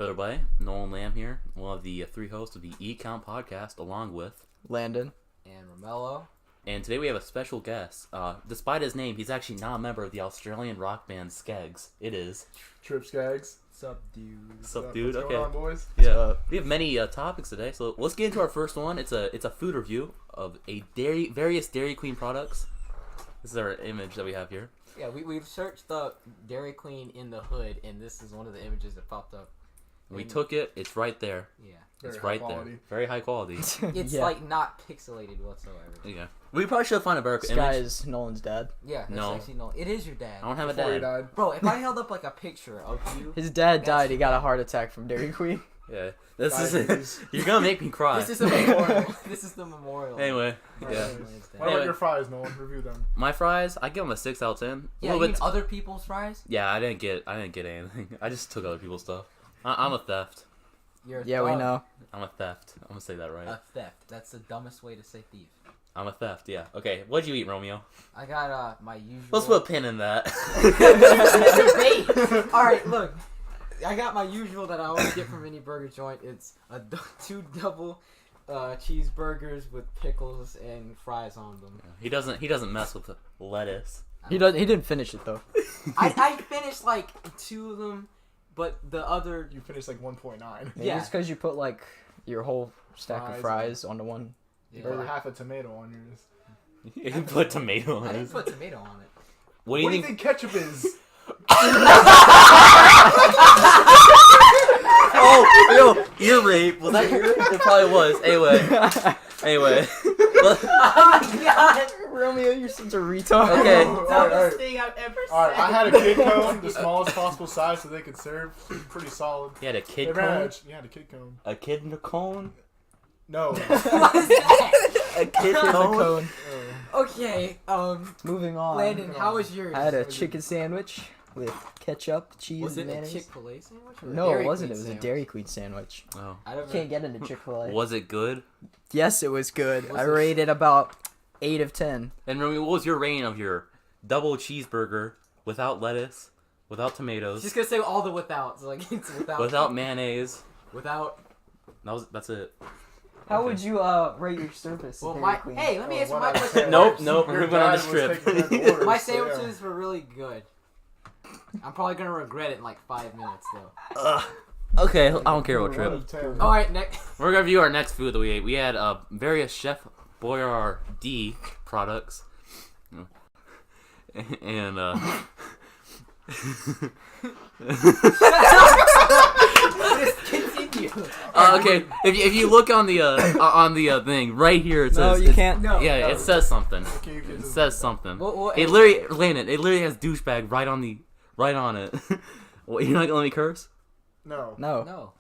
Hello, everybody. Nolan Lamb here, one of the three hosts of the E-Count podcast, along with Landon and Romello. And today we have a special guest. Despite his name, he's actually not a member of the Australian rock band Skeggs. It is Trip Skeggs. Sup, dude? Sup, dude? What's Okay. going on, boys? Yeah, we have many topics today, so let's get into our first one. It's a food review of various Dairy Queen products. This is our image that we have here. Yeah, we've searched the Dairy Queen in the hood, and this is one of the images that popped up. We took it. It's right there. Yeah. It's Very right high there. quality. Very high quality. It's like not pixelated whatsoever. Yeah. We probably should find a better This guy image. is Nolan's dad. Yeah, that's No. actually no. It is your dad. I don't have a Before he dad. died. Bro, if I held up like a picture of you, His dad That's died. He got a funny. heart attack from Dairy Queen. Yeah. This Diabetes. is. You're gonna make me cry. this is a memorial. This is the memorial. Anyway. Alright, Yeah. anyways. It's What dead. Anyway. about your fries, Nolan? Review them. My fries, I give them a 6 out of 10. Yeah, A you little mean bit. other people's fries? Yeah, I didn't get anything. I just took other people's stuff. I'm a theft. You're a Yeah, we thug. know. I'm a theft. I'm gonna say that right. A theft. That's the dumbest way to say thief. I'm a theft. Yeah. Okay. What'd you eat, Romeo? I got my usual. Let's put a pin in that. Debate. All right, look. I got my usual that I always get from any burger joint. It's two double cheeseburgers with pickles and fries on them. He doesn't mess with the lettuce. He didn't finish it though. I finished like two of them, but the other. You finished like 1.9. Maybe Yeah. it's because you put like your whole stack Fries of fries onto one. You Yeah. put half a tomato on yours. You put tomato on I it. didn't put tomato on it. What do you think? ketchup is? Oh, yo, ear rape. Was that ear rape? It probably was. Anyway. Oh my god! Romeo, you're such a retard. Okay. Alright. thing I've ever said. Alright, I had a kid cone, the smallest possible size so they could serve. Pretty solid. You had a They kid ran cone. out of- Yeah, the kid cone. A kid in a cone. No. What is that? A kid Here's a cone. cone. Okay, Moving on. Landon, how was yours? I had a chicken sandwich with ketchup, cheese, Was it and a mayonnaise. Chick-fil-A sandwich? Or a No, it Dairy wasn't. Queen It was a sandwich? Dairy Queen sandwich. Oh. I don't Can't get into Chick-fil-A. Was it good? Yes, it was good. Was I it- rated about 8 of 10. And Romeo, what was your rating of your double cheeseburger without lettuce, without tomatoes, Just gonna say all the withouts. Like it's without mayonnaise? without. That's it. How Okay. would you rate your service? Well, at my Dairy Queen? hey, let me Oh, answer what my I question. said. Nope, Your we're moving on dad this was trip. taking care of the orders, My so yeah. sandwiches were really good. I'm probably gonna regret it in like 5 minutes though. Okay, I don't care about One trip. of 10. All right, next. We're gonna review our next food that we ate. We had various Chef Boyardee products, and Just continue. okay. If you look on the thing right here, it No, says you can't. No. Yeah, it says something. Okay, you can It just- says something. Well, It literally, Landon. It literally has douchebag right on it. Well, you're not gonna let me curse? No. No. No.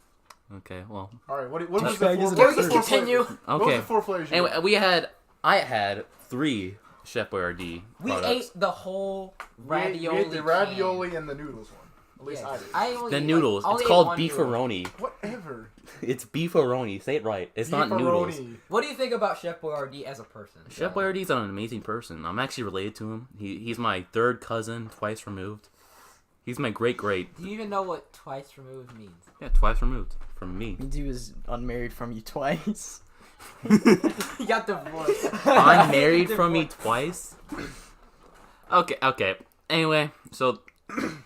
Okay. Well. Alright, what was the Douchebag four isn't Can we a just flavor. continue? What was Okay. the four flavors you Anyway, got? I had 3 Chef Boyardee We products. ate the whole ravioli. We ate the ravioli and the noodles one. At least Can. I did. I only The ate, noodles. Like, I It's only ate called one noodle. beefaroni. Whatever. It's beefaroni. Say it right. It's not noodles. Beefaroni. What do you think about Chef Boyardee as a person? Chef Boyardee's an amazing person. I'm actually related to him. He's my 3rd cousin, twice removed. He's my great. Do you even know what twice removed means? Yeah, twice removed from me. Means he was unmarried from you twice. He got divorced. I'm married from me twice. Okay. Anyway, so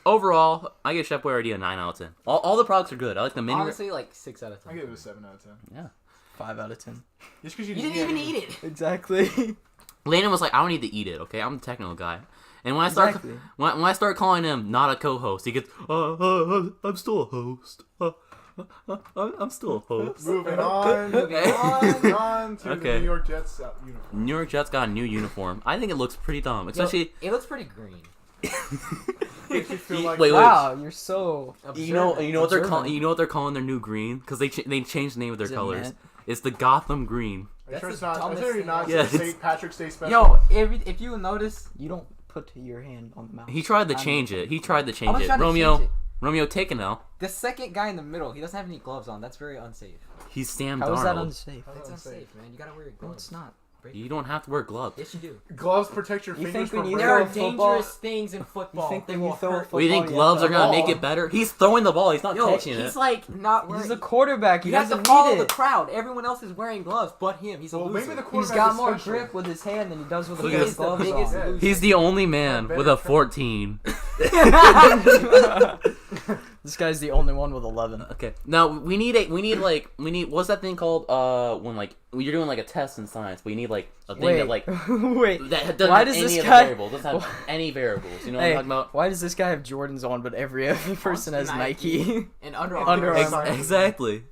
overall, I give Chef Boyardee a 9 out of 10. All the products are good. I like the mini. Honestly, like 6 out of 10. I give it a 7 out of 10. Yeah. 5 out of 10. Just because you You didn't even eat it. Exactly. Landon was like, I don't need to eat it. Okay, I'm the technical guy. And when I start Exactly. when I start calling him not a co-host, he gets, I'm still a host. I'm still a host. Moving on. Moving on to Okay. the New York Jets uniform. New York Jets got a new uniform. I think it looks pretty dumb, Yo, especially. it looks pretty green. Makes you feel like Wait. Wow, you're so. You know what they're Observant. calling. You know what they're calling their new green because they changed the name of their Is it colors. mint? It's the Gotham green. Are you That's sure the it's not? Is dumbest there thing not I've Yeah, St. it's- Patrick's Day special? Yo, if you notice, You don't put your hand on the mouse. He tried to I'm- change it. He tried to I'm change not it. trying to Romeo, change it. Romeo, take it now. The second guy in the middle, he doesn't have any gloves on. That's very unsafe. He's Sam How Darnold. is that unsafe? That's It's unsafe. unsafe, man. You gotta wear your No, gloves. it's not. You don't have to wear gloves. Yes, you do. Gloves protect your You fingers think when from you There throw are a football- dangerous things in football. You think They when you will throw a hurt. football, What do you think you gloves have are to- gonna make ball. it better? He's throwing the ball. He's not Yo, catching he's it. like not wearing. He's a quarterback. He You have doesn't to follow need the it. crowd. Everyone else is wearing gloves, but him. He's a Well, loser. maybe the He's quarterback got is more special. grip with his hand than he does with the He is fake the gloves biggest on. loser. He's the only man better with a try- 14. This guy's the only one with 11. Okay. Now we need what's that thing called? When you're doing like a test in science, but you need like a thing Wait, that like wait. that doesn't Why have does any this of the guy- variables. Doesn't have any variables. You know what Hey, I'm talking about? why does this guy have Jordans on, but every other person has Nike? and Under Under Armour. Armour. Exactly.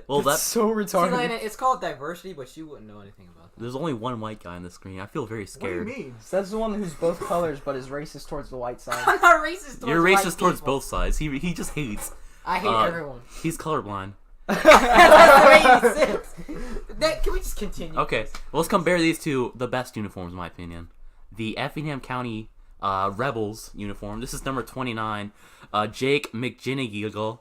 Well, That's so See, retarded. Lana, it's called diversity, but you wouldn't know anything about that. there's only one white guy on the screen. I feel very What do you scared. mean? That's the one who's both colors, but is racist towards the white side. I'm not racist. You're towards racist white towards people. both sides. He just hates. I hate everyone. He's colorblind. That's the way he sits. Can we just continue? Okay, well, let's compare these to the best uniforms, in my opinion. The Effingham County Rebels uniform. This is number 29. Jake McGinnigal.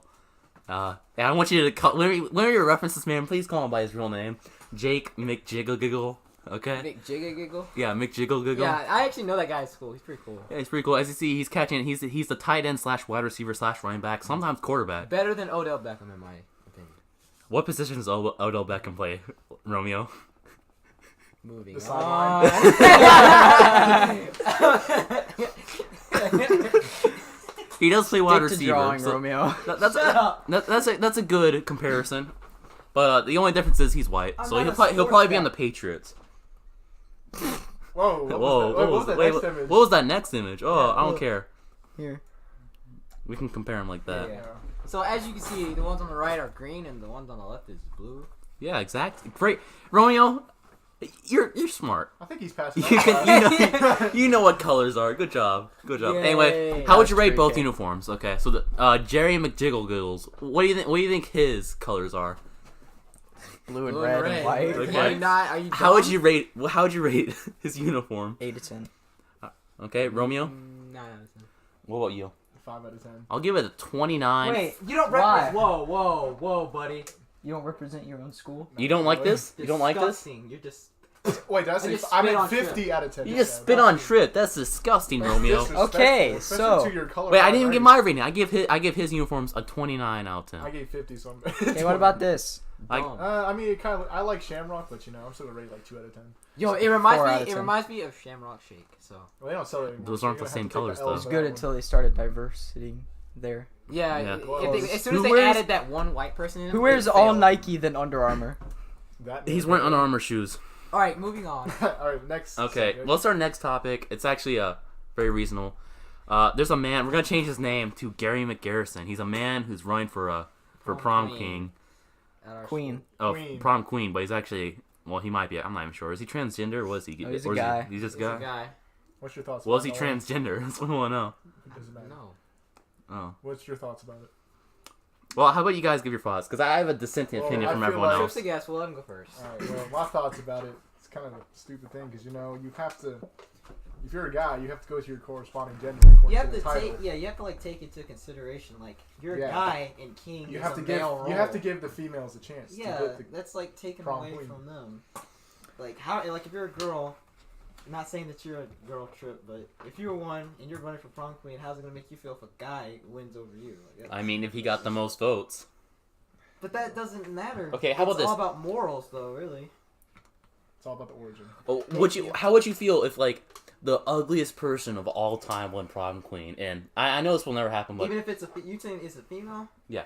I want you to whenever you reference this man, please call him by his real name. Jake McJigglegiggle. Okay? Big Jigga Giggle. Yeah, McJigglegiggle. Yeah, I actually know that guy at school. He's pretty cool. Yeah, he's pretty cool. As you see, he's catching. He's the tight end / wide receiver / running back. Sometimes quarterback. Better than Odell Beckham, in my opinion. What position does Odell Beckham play, Romeo? Moving The on. He does play wide Stick to receiver. drawing, so Romeo. that's a good comparison. But the only difference is he's white, I'm so not he'll a probably sports be on guy. the Patriots. Whoa! What was that next image? What was that next image? Oh, I don't look. care. Here. We can compare him like that. Yeah. So as you can see, the ones on the right are green, and the ones on the left is blue. Yeah, exactly. Great, Romeo. You're smart. I think he's passing. You know what colors are. Good job. Yay. Anyway, how would you rate That's both 3K. uniforms? Okay, so the Jerry McJigglegiggles. What do you think? What do you think his colors are? Blue and Blue red and white. Okay. Are you not? Are you? How would dumb? you rate? How would you rate his uniform? 8 to 10. Okay, Romeo. 9 out of 10. What about you? 5 out of 10. I'll give it a 29. Wait, You don't Why? represent. Whoa, buddy. you don't represent your own school? You don't like this? You don't like this? Disgusting. You're just. Wait, did I say? just I spit meant on 50 Trip. out of 10. You just spit on Trip. That's disgusting, Romeo. Okay, Especially so- to your color Wait, I didn't even give race. my rating. I give his uniforms a 29 out of I 10. gave 50, so I'm. Okay, what about this? I- dumb. I mean, it kind of. I like Shamrock, but I'm still gonna rate like 2 out of 10. Yo, it 4 reminds out of me. It 10. reminds me of Shamrock Shake. So. Well, they don't sell it anymore. Those so aren't you're the gonna same have to take colors, L though. It was for good that until they started diversity there. Yeah. Yeah. As soon as Who they wears- added that one white person in, Who it wears all failed. Nike than Under Armour? one. He's wearing Under Armour shoes. All right, moving on. All right, next. Okay, subject. what's our next topic? It's actually very reasonable. There's a man. We're gonna change his name to Gary McGarrison. He's a man who's running for prom Prom king. At our Queen. Oh, Queen. prom queen. But he's actually, well, he might be. I'm not even sure. Is he transgender? Or was he? No, he's a or is he- guy. He's just a school. guy. It's a guy. What's your thoughts? Was he about that? transgender? That's what I want to know. It doesn't matter. No. Oh. What's your thoughts about it? Well, how about you guys give your thoughts? Because I have a dissenting Well, opinion I from feel everyone like- else. Trip's a guest. We'll let him go first. All right. Well, my thoughts about it. It's kind of a stupid thing because you have to. If you're a guy, you have to go to your corresponding gender. according You have the to title. take. Yeah, you have to like take into consideration like you're Yeah. a guy and king. You is have a to give. male You have role. to give the females a chance. Yeah, To get the, that's like taken prom away queen. from them. Like how? Like if you're a girl, I'm not saying that you're a girl Trip, but if you're one and you're running for prom queen, how's it gonna make you feel if a guy wins over you? Like, I mean, if he got the most votes. but that doesn't matter. Okay, how about It's all this? about morals, though. Really. it's all about the origin. Oh, you. how would you feel if like the ugliest person of all time won prom queen? And I know this will never happen, but Even if it's you saying it's a female. Yeah.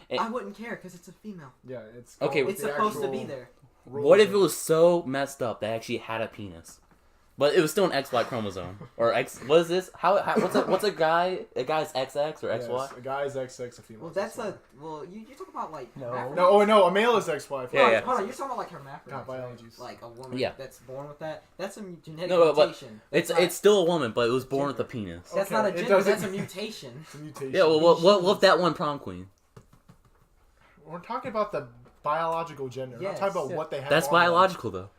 And- I wouldn't care because it's a female. Yeah, it's Okay, going with It's the supposed to actual be there. rules what if of- it was so messed up that actually had a penis, but it was still an XY chromosome or X? What is this? What's a guy? A guy's XX or Yes, XY? a guy's XX, a female. Well, that's a you talk about like No. hermaphrodites? No, oh no, a male is XY. Yeah, yeah. Hold on, you're talking about like hermaphrodites. God, right? biology's- Like a woman Yeah. that's born with that. That's a genetic No, but mutation. It's That's not- still a woman, but it was born with a penis. That's Okay, not a it gender. doesn't- That's a mutation. It's a mutation. Yeah. Well, what if that one prom queen? We're talking about the biological gender. We're not Yes. talking about Yeah. what they have. That's on them. biological though.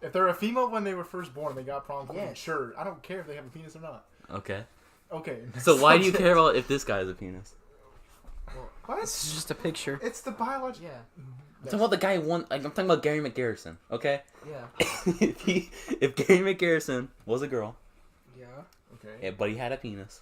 If they're a female when they were first born, they got prom queen. Yes. Sure, I don't care if they have a penis or not. Okay. Okay. So why do you subject. care about if this guy has a penis? What? This is just a picture. It's the biological. Yeah. I'm talking about the guy who won. Like, I'm talking about Gary McGarrison. Okay. Yeah. if Gary McGarrison was a girl, Yeah. Okay. but he had a penis.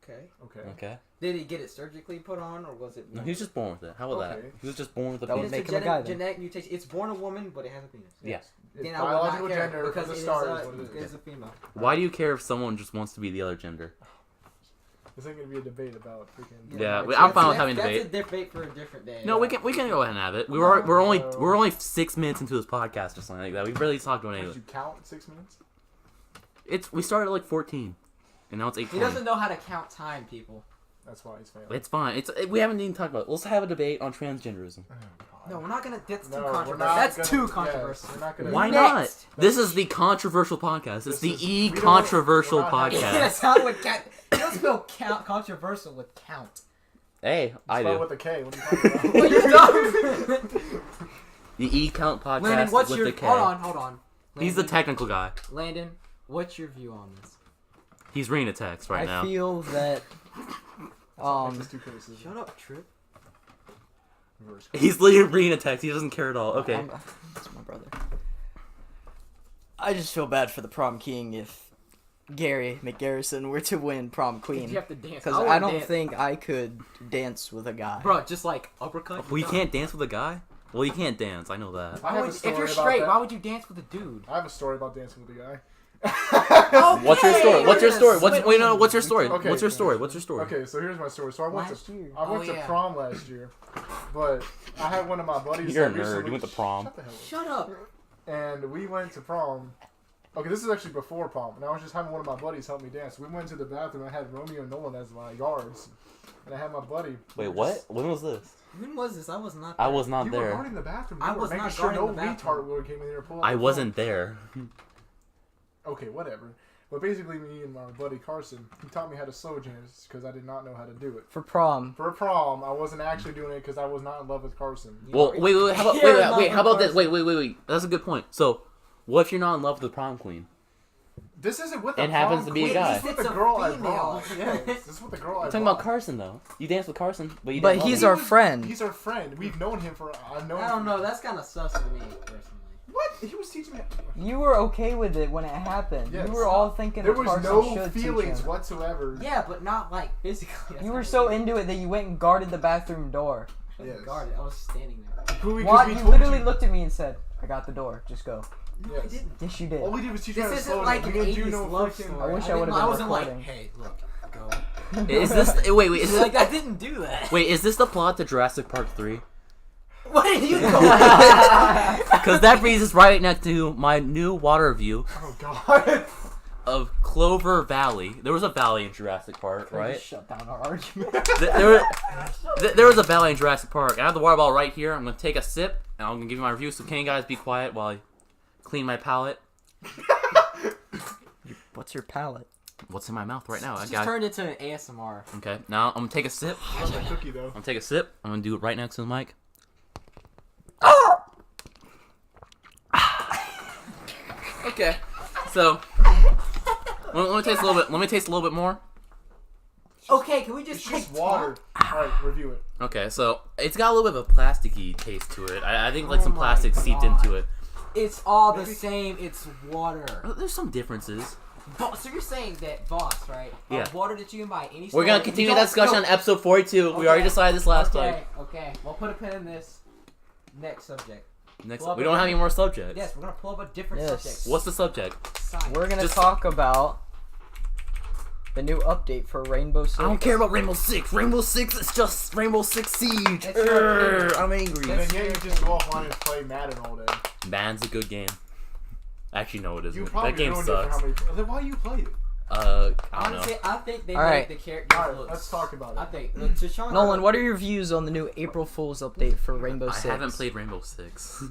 Okay. Okay. Okay. Did he get it surgically put on, or was it? No, he was just born with it. How about Okay. that? He was just born with a That would penis. make him a guy then. Genetic mutation. It's born a woman, but it has a penis. Yeah. It's Then I would not biological care gender because for the it is stars. a, What it it is. is a female. Why do you care if someone just wants to be the other gender? This ain't gonna be a debate about freaking. Yeah, like, I'm fine with That's- having a That's debate. a debate for a different day. No, we can go ahead and have it. We're only 6 minutes into this podcast or something like that. We barely talked about Did anything. you count 6 minutes? We started at like 14, and now it's 8. He doesn't know how to count time, people. That's why he's failing. It's fine. We haven't even talked about it. Let's have a debate on transgenderism. No, we're not gonna. That's too No, we're controversial. not That's gonna- too yes, controversial. we're not gonna. Why Next. not? This is the controversial podcast. It's This the is- we don't- controversial we're not having- podcast. That's how it would count. You don't spell count controversial with count. Hey, I Spell do. with a K. What are you talking Well, about? you're dumb. The count podcast Landon, what's with your? the K. Hold on. He's the Landon, technical guy. Landon, what's your view on this? He's reading a text right I now. feel that Just two criticisms. Shut up, Trip. Reverse. He's literally reading a text. He doesn't care at all. Okay. That's my brother. I just feel bad for the prom king if Gary McGarrison were to win prom You queen, have to dance. because I don't think I could dance with a guy. Bro, just like uppercut. Well, you can't dance with a guy? Well, you can't dance. I know that. I have a If story you're about straight, that. why would you dance with a dude? I have a story about dancing with a guy. What's your story? What's your story? What's your story? Okay. What's your story? What's your story? Okay, so here's my story. So I went Last to year. I went Oh, to yeah. prom last year, but I had one of my buddies. You're a that nerd. recently- You went to prom. Shut the hell up. Shut up. And we went to prom. Okay, this is actually before prom, and I was just having one of my buddies help me dance. We went to the bathroom. I had Romeo and Nolan as my guards, and I had my buddy. Wait, what? When was this? When was this? I was not. I there. was not You were there. guarding the bathroom. I You were was making not sure no guarding the bathroom. retard would came in here and pull out I the wasn't there. phone. Okay, whatever. But basically, me and my buddy Carson, he taught me how to slow jazz because I did not know how to do it. For prom, For prom, I wasn't actually doing it because I was not in love with Carson. Well, wait. How about You're in love wait? How with about this? Carson. Wait. That's a good point. So, what if you're not in love with the prom queen? This isn't with the It happens prom to be a queen, guy. This is with It's the a girl I female. brought. Yes, this is with the girl I I'm talking brought. about Carson though. You danced with Carson, but you but didn't love he's him. our friend. He's our friend. We've known him for. I've known. I him don't for- know. That's kind of sus to me personally. What? He was teaching me. You were okay with it when it happened. Yes. You were all thinking There that was Carson no should feelings teach him. whatsoever. Yeah, but not like physically. You were so into it that you went and guarded the bathroom door. Yes. Guarded. I was standing there. Why? You literally looked at me and said, "I got the door. Just go." No, I Yes. didn't. Yes, you did. All we did was teach me how This to isn't slow like down. an We didn't do 80s no love freaking- story. I wish I didn't- would've I been wasn't like, recording. hey, look, go. Is this wait? Is Like, this I didn't do that. wait? Is this the plot to Jurassic Park 3? What are you doing? Because that brings us right next to my new water review Oh God. of Clover Valley. There was a valley in Jurassic Park, right? Shut down our argument. There was a valley in Jurassic Park. I have the water bottle right here. I'm gonna take a sip and I'm gonna give you my review. So can you guys be quiet while I clean my palate? What's your palate? What's in my mouth right now? I Just got. turned into an ASMR. Okay, now I'm gonna take a sip. That's my cookie though. I'm gonna take a sip. I'm gonna do it right next to the mic. Okay, so let me taste a little bit. Let me taste a little bit more. Okay, can we just It's take just water. Alright, review it. Okay, so it's got a little bit of a plasticky taste to it. I think like Oh some my plastic seeped God. into it. It's all the Maybe- same. It's water. There's some differences. So you're saying that Voss, right? Yeah. Water that you can buy any. We're store, gonna you continue don't- that discussion no. on episode 42. We already decided this last time. Okay. We'll put a pin in this. Next subject. Next, Pull up we don't have any more subjects. Yes, we're gonna pull up a different Yes. subject. What's the subject? Science. We're gonna Just- talk about the new update for Rainbow Six. I don't care about Rainbow Six. Rainbow Six is just Rainbow Six Siege. That's your I'm angry. And then yeah, you just go offline and play Madden all day. Man's a good game. Actually, no, it You isn't. probably That game ruined it for sucks. how many. Then why you play it? I don't Honestly, know. I think they All made right. the characters Alright, look. let's talk about it. I think. Look, Tashawn, Nolan, what are your views on the new April Fool's update for Rainbow I Six? haven't played Rainbow Six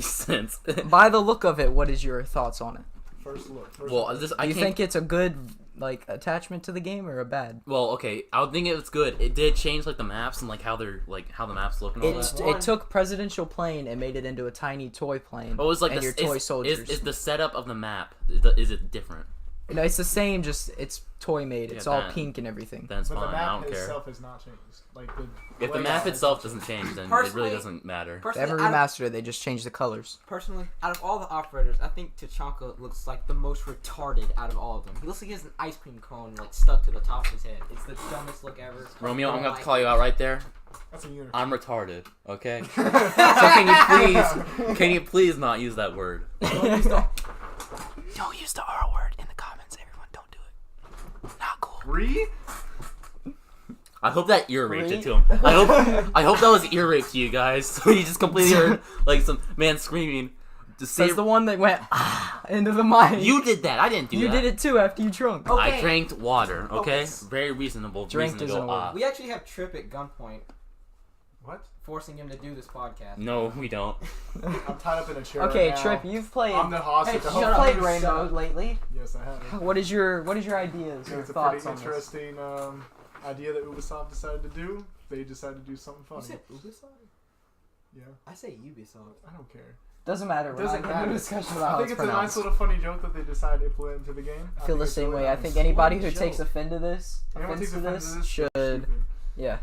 since. By the look of it, what is your thoughts on it? First look. Well, look. I Do you can't. think it's a good like attachment to the game or a bad? Well, okay, I would think it's good. It did change like the maps and like how they're like how the maps look and all It's, that. One. it took presidential plane and made it into a tiny toy plane. But it was like and the, your toy is, soldiers. Is the setup of the map is it different? You know, it's the same, just it's toy made. It's Yeah, all then- pink and everything. Then it's But the fine. I map don't care. itself has not changed. Like If the layout map has itself not doesn't change, then it Personally- really doesn't matter. They Personally, haven't remastered it. They just changed the colors. Personally, out of all the operators, I think Tachanka looks like the most retarded out of all of them. He looks like he has an ice cream cone like stuck to the top of his head. It's the dumbest look ever. Romeo, I'm gonna have to call you out right there. That's a uniform. I'm retarded. Okay. So can you please not use that word? Don't use the R word in the comments, everyone. Don't do it. Not cool. Three? I hope that ear raped Really? it to him. I hope that was ear rape to you guys. So you just completely heard like some man screaming. To say That's the one that went into the mic. you did that. I didn't do You that. did it too after you drunk. Oh. I Okay. drank water. Okay, Okay. very reasonable. Drank reason to isn't go a word. off. We actually have Trip at gunpoint, What? forcing him to do this podcast. No, we don't. I'm tied up in a chair. Okay, right now. Trip, you've played. I'm the hostage. Hey, the shut whole up. played thing. Rainbow lately. Yes, I have. What is your ideas or It's a thoughts pretty on this? interesting idea that Ubisoft decided to do. They decided to do something You funny. said Ubisoft? Yeah, I say Ubisoft. I don't care. Doesn't matter. It We're doesn't not getting matter. into discussion about I how think it's it's a nice pronounced. little funny joke that they decided to implement into the game. I feel the think it's same really way. I nice. think anybody who What takes joke? offense to this, Anyone takes offense to this, should, stupid. yeah.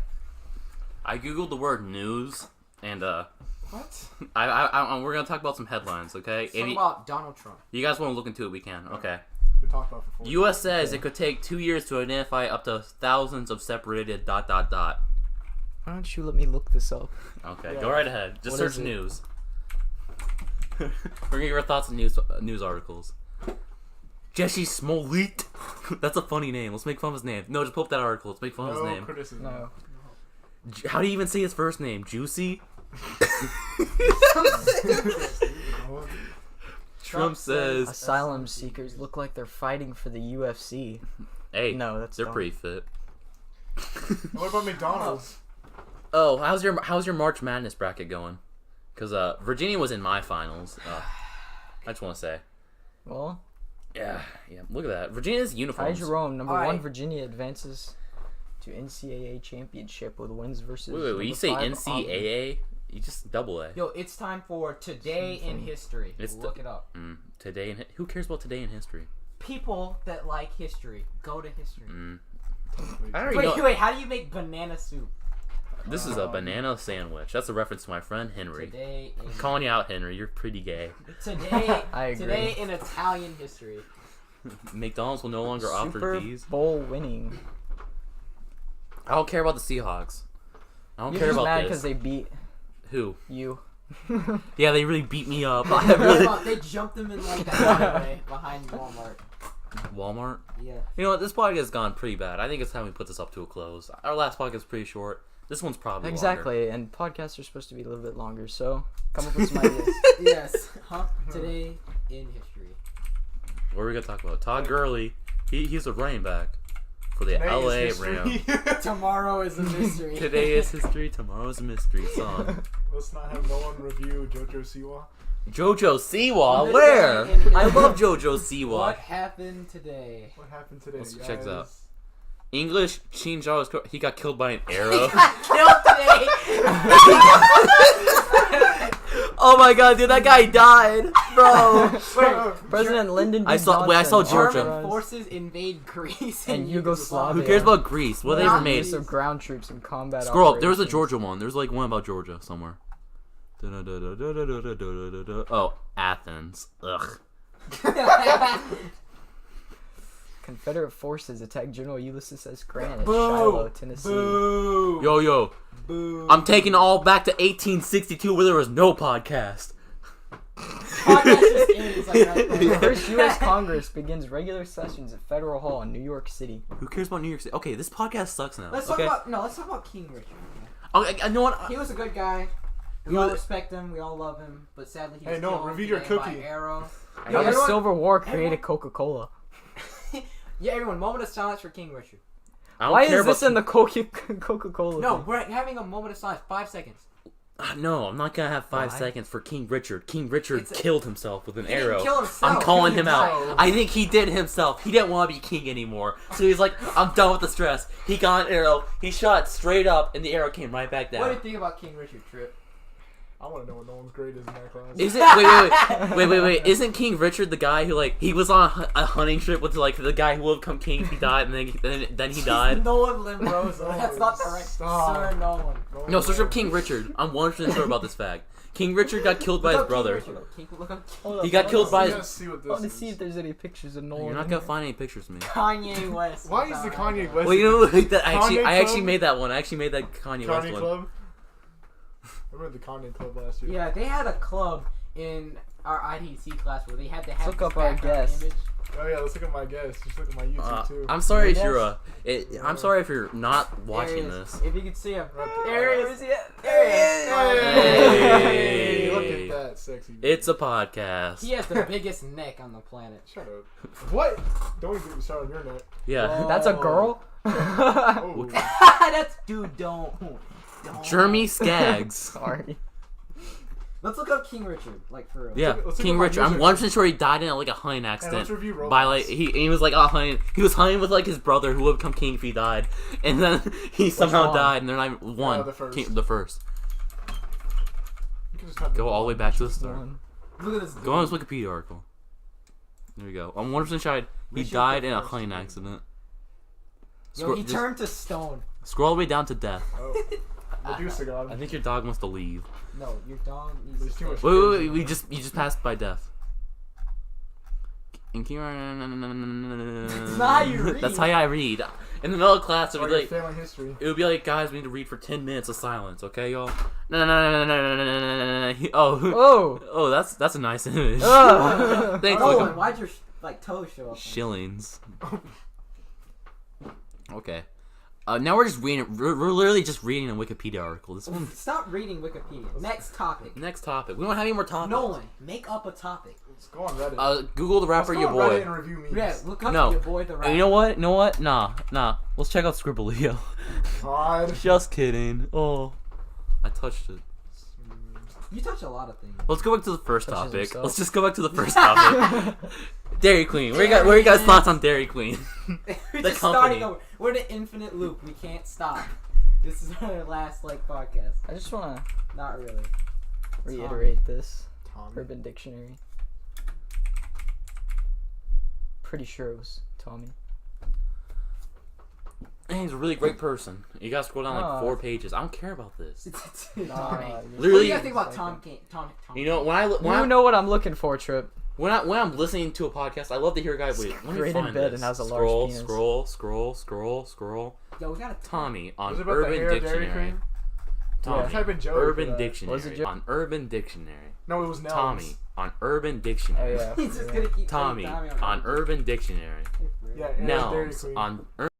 I googled the word news, and What? we're gonna talk about some headlines. Okay, Something if you, about Donald Trump. you guys want to look into it, we can. Okay. We talked about it before. U.S. says it could take 2 years to identify up to thousands of separated ... Why don't you let me look this up? Okay, Yeah. go right ahead. Just What search is it? news. We're gonna get your thoughts on news articles. Jesse Smollett. That's a funny name. Let's make fun of his name. No, just pull up that article. Let's make fun of his No name. criticism. No. How do you even say his first name? Juicy? Trump says, Asylum seekers look like they're fighting for the UFC. "Hey, No, that's they're dumb. pretty fit." What about McDonald's? Oh, how's your March Madness bracket going? Because Virginia was in my finals. I just want to say, Well, yeah. Look at that. Virginia's Ty uniforms. Jerome, number All 1, right. Virginia advances to NCAA championship with wins versus. Wait. You number say 5, NCAA? You just double A. Yo, it's time for Today in History. It's Look it up. Today in who cares about today in history? People that like history, go to history. I already know. Wait, how do you make banana soup? This is a banana sandwich. That's a reference to my friend Henry. Today in Calling you out, Henry. You're pretty gay. today, I agree. today in Italian history. McDonald's will no longer offer Super these. Bowl winning. I don't care about the Seahawks. I don't You're care just about mad this. because they beat Who? you. Yeah, they really beat me up. I really. They jumped them in like the alleyway behind Walmart. Walmart. Yeah. You know what? This podcast has gone pretty bad. I think it's time we put this up to a close. Our last podcast was pretty short. This one's probably longer. Exactly, and podcasts are supposed to be a little bit longer, so come up with some ideas. Yes. Huh? Today in history. What are we gonna talk about? Todd Gurley. He's a running back for the Today LA is history. Rams. Tomorrow is a mystery. Today is history. Tomorrow's a mystery song. Let's not have no one review JoJo Siwa. Jojo Siwa. Today Where? in I history. love Jojo Siwa. What happened today? What happened today, Let's guys? check this out. English, Chin Zhao, he got killed by an arrow. Killed today. Oh my god, dude, that guy died, bro. President Lyndon B. I saw Johnson Georgia. German forces invade Greece and Yugoslavia. Who cares about Greece? What they ever made? Use of ground troops in combat. Scroll up. There was a operations. Georgia one. There's like one about Georgia somewhere. Oh, Athens. Ugh. Confederate forces attacked General Ulysses S. Grant at Boo! Shiloh, Tennessee. Boo. Yo. Boo. I'm taking all back to 1862 where there was no podcast. Podcast just ends, like, right The there. first U.S. Congress begins regular sessions at Federal Hall in New York City. Who cares about New York City? Okay, this podcast sucks now. Let's talk Okay. about King Richard. Okay, you know what? He was a good guy. We all respect him. We all love him. But sadly, he was Hey, no, killed review your today by cookie. arrow. How Yo, the everyone- Civil War created everyone- Coca-Cola. Yeah, everyone, moment of silence for King Richard. I don't Why care is this about- in the Coca-Cola? No, thing? we're having a moment of silence. 5 seconds. No, I'm not gonna have 5 Why? seconds for King Richard. King Richard It's a- killed himself with an He didn't arrow. kill himself. I'm calling He him out. died. I think he did himself. He didn't want to be king anymore. So he's like, I'm done with the stress. He got an arrow. He shot straight up, and the arrow came right back What do you down. think about King Richard, Trip? I want to know what Nolan's grade is in that class. Is it wait? Isn't King Richard the guy who like he was on a hunting trip with like the guy who would become king if he died and then he died? Nolan Limbrosa. That's not the right. Stop. Sir Nolan. No, search up King Richard. I'm 100% sure about this fact. King Richard got killed by his brother. He got killed by Let's his. see what I want to this see is. if there's any pictures of Nolan. You're not gonna find any pictures of me. Kanye West. Why is the Kanye West? Well, you know like that. I Kanye actually Club? made that one. I actually made that Kanye West Kanye one. Club? I remember the Kanye Club last year. Yeah, they had a club in our IDC class where they had to have Look this up our background guest. image. Oh yeah, let's look at my guess. Just look at my YouTube too. I'm sorry if Yes. you're I'm sorry if you're not watching There he is. this. If you can see him. Right There he Where is. is he at? Hey. Look at that sexy. It's a podcast. He has the biggest neck on the planet. Shut up. What? Don't even get me started on your neck. Yeah. That's a girl? Oh. That's dude. Don't. Jeremy Skaggs. Sorry. Let's look up King Richard, like for real. Yeah, Let's look King at my Richard. I'm music. 100% sure he died in like a hunting Hey, accident. let's review Roblox. By like he was like hunting. He was hunting with like his brother who would become king if he died, and then he somehow one? died, and they're not one. the first. The first. You can just type Go it all the way in. back to the start. One. Look at this. Go on his Wikipedia article. There you go. I'm 100% sure he Richard died the in a First. hunting accident. Yo, he just turned to stone. scroll all the way down to death. Oh. Medusa God. I think your dog wants to leave. No, your dog needs There's to too much- stay. Wait. You just passed by death. And King. That's not how you read. That's how I read. In the middle of class, it Oh, would be you're like. failing history. It would be like, guys, we need to read for 10 minutes of silence, okay, y'all? No. Oh, Oh! that's a nice image. Ugh. Thanks, Nolan, Luca. why'd your toes show up? Shillings. Okay. Now we're just reading. We're literally just reading a Wikipedia article. This one. Stop reading Wikipedia. Next topic. Next topic. We don't have any more topics. Nolan, make up a topic. Let's go on Reddit. Google the rapper Let's go your on Reddit boy. and review memes. Yeah, look up No. your boy the rapper. You know what? Nah. Let's check out Scribblio. God. Just kidding. Oh, I touched it. You touch a lot of things. Let's go back to the first Touches topic. himself. Let's just go back to the first topic. Dairy Queen. Where you guys thoughts on Dairy Queen? We're The just starting company. over. We're in an infinite loop. We can't stop. This is our last podcast. I just want to Not really. reiterate this. Tommy. Urban Dictionary. Pretty sure it was Tommy. Hey, he's a really great person. You gotta scroll down like Aw. 4 pages. I don't care about this. Tommy. Nah, What do Literally- you guys think about Tom? Tom. You know when You know what I'm looking for, Trip. when I'm listening to a podcast, I love to hear a guy. Wait, let me Great in find bed this. and has a scroll, large scroll. Yo, we gotta. Tommy on Was it about the Urban hair of Dairy Dictionary. Queen? Tommy. Type in Joey for Urban that. Dictionary. Was it Joe? On Urban Dictionary. No, it was Nels. Tommy on Urban Oh Dictionary. yeah. He's just gonna keep saying Tommy on Urban Dictionary. Yeah, and Dairy Nels Queen. on Urban